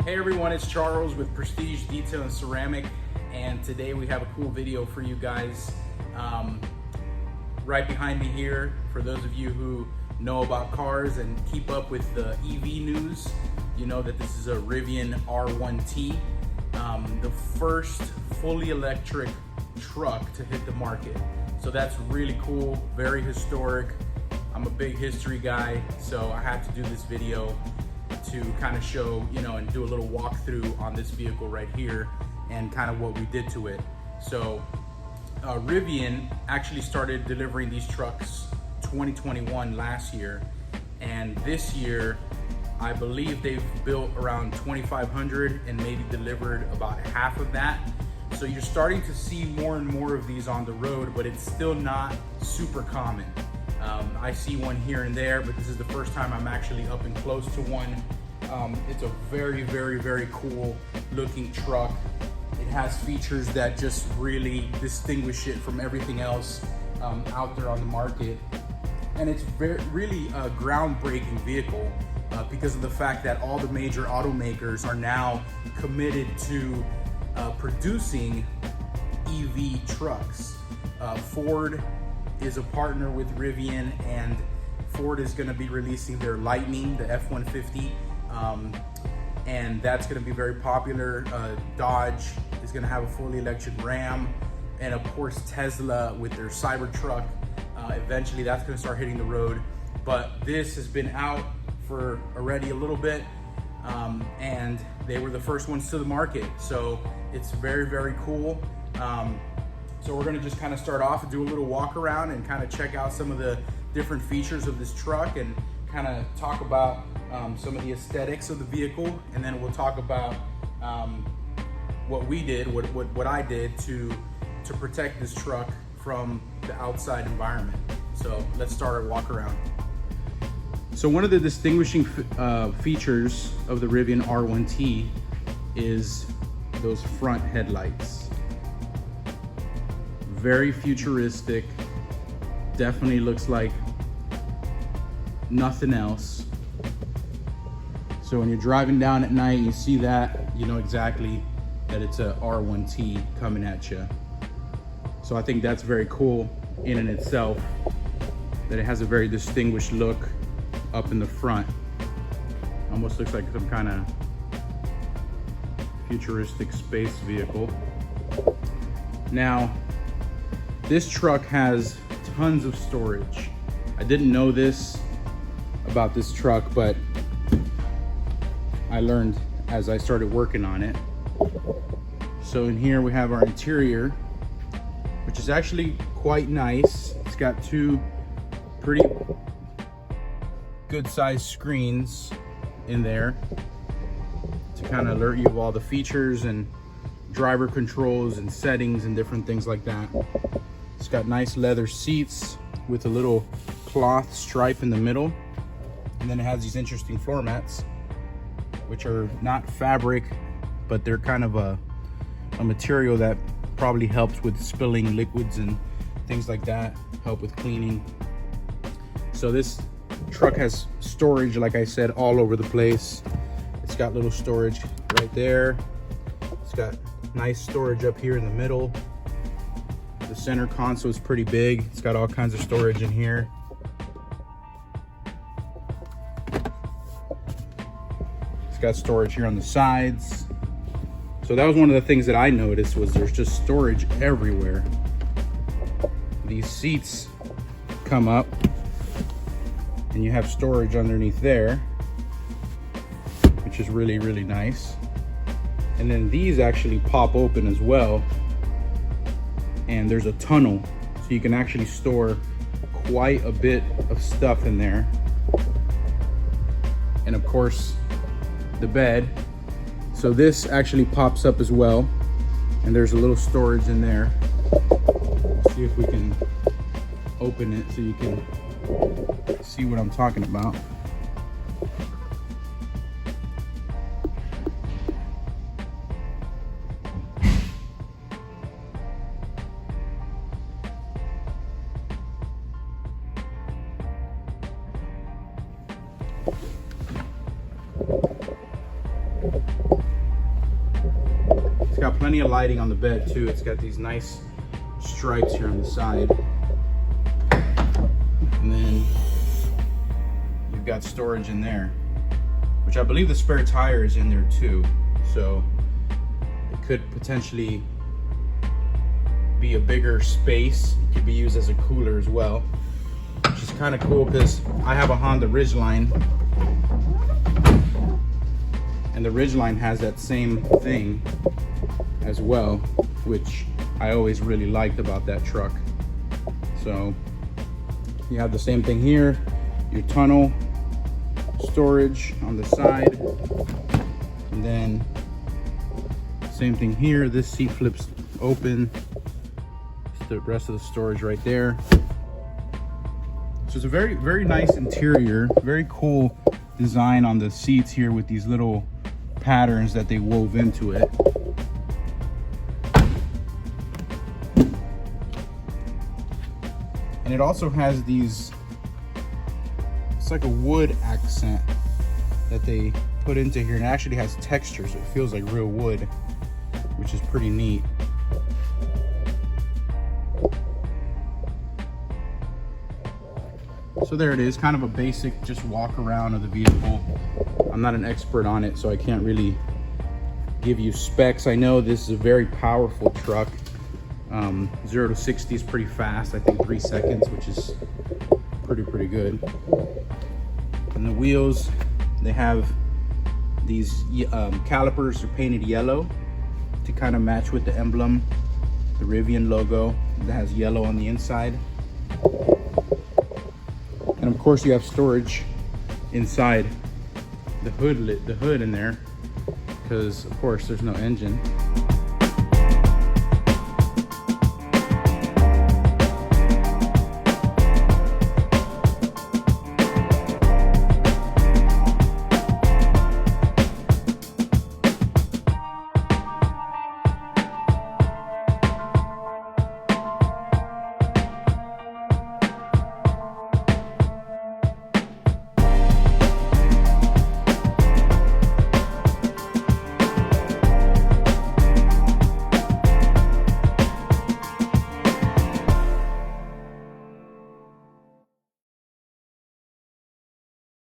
Hey everyone, it's Charles with Prestige Detail and Ceramic, and today we have a cool video for you guys. Right behind me here, for those of you who know about cars and keep up with the EV news, you know that this is a Rivian R1T, the first fully electric truck to hit the market. So that's really cool, very historic. I'm a big history guy, so I had to do this video to kind of show, and do a little walkthrough on this vehicle right here and kind of what we did to it. So Rivian actually started delivering these trucks 2021 last year, and this year I believe they've built around 2,500 and maybe delivered about half of that. So you're starting to see more and more of these on the road, but it's still not super common. I see one here and there, but this is the first time I'm actually up and close to one. It's a very, very, very cool looking truck. It has features that just really distinguish it from everything else out there on the market. And it's really a groundbreaking vehicle because of the fact that all the major automakers are now committed to producing EV trucks. Ford is a partner with Rivian, and Ford is going to be releasing their Lightning, the F-150, and that's going to be very popular. Dodge is going to have a fully electric Ram, and of course Tesla with their Cybertruck. Eventually that's going to start hitting the road, but this has been out for already a little bit, and they were the first ones to the market, so it's very, very cool. So we're gonna just kind of start off and do a little walk around and kind of check out some of the different features of this truck and kind of talk about some of the aesthetics of the vehicle, and then we'll talk about what we did, what I did to protect this truck from the outside environment. So let's start our walk around. So one of the distinguishing features of the Rivian R1T is those front headlights. Very futuristic, definitely looks like nothing else. So when you're driving down at night, you see that, you know exactly that it's a R1T coming at you. So I think that's very cool in and itself, that it has a very distinguished look up in the front. Almost looks like some kind of futuristic space vehicle. Now, this truck has tons of storage. I didn't know this about this truck, but I learned as I started working on it. So in here we have our interior, which is actually quite nice. It's got two pretty good sized screens in there to kind of alert you of all the features and driver controls and settings and different things like that. It's got nice leather seats with a little cloth stripe in the middle, and then it has these interesting floor mats, which are not fabric, but they're kind of a material that probably helps with spilling liquids and things like that, help with cleaning. So this truck has storage, like I said, all over the place. It's got little storage right there. It's got nice storage up here in the middle. The center console is pretty big. It's got all kinds of storage in here. It's got storage here on the sides. So that was one of the things that I noticed, was there's just storage everywhere. These seats come up and you have storage underneath there, which is really, really nice. And then these actually pop open as well, and there's a tunnel, so you can actually store quite a bit of stuff in there. And of course, the bed. So this actually pops up as well, and there's a little storage in there. Let's see if we can open it so you can see what I'm talking about. plenty of lighting on the bed too. It's got these nice stripes here on the side. And then you've got storage in there, which I believe the spare tire is in there too. So it could potentially be a bigger space. It could be used as a cooler as well, which is kind of cool because I have a Honda Ridgeline, and the Ridgeline has that same thing as well, which I always really liked about that truck. So you have the same thing here, your tunnel storage on the side, and then same thing here. This seat flips open, the rest of the storage right there. So it's a very, very nice interior, very cool design on the seats here with these little patterns that they wove into it. And it also has these, it's like a wood accent that they put into here, and it actually has texture, so it feels like real wood, which is pretty neat. So there it is, kind of a basic just walk around of the vehicle. I'm not an expert on it, so I can't really give you specs. I know this is a very powerful truck. 0 to 60 is pretty fast, I think 3 seconds, which is pretty good. And the wheels, they have these calipers are painted yellow to kind of match with the emblem, the Rivian logo that has yellow on the inside. And of course you have storage inside the hood in there, because of course there's no engine.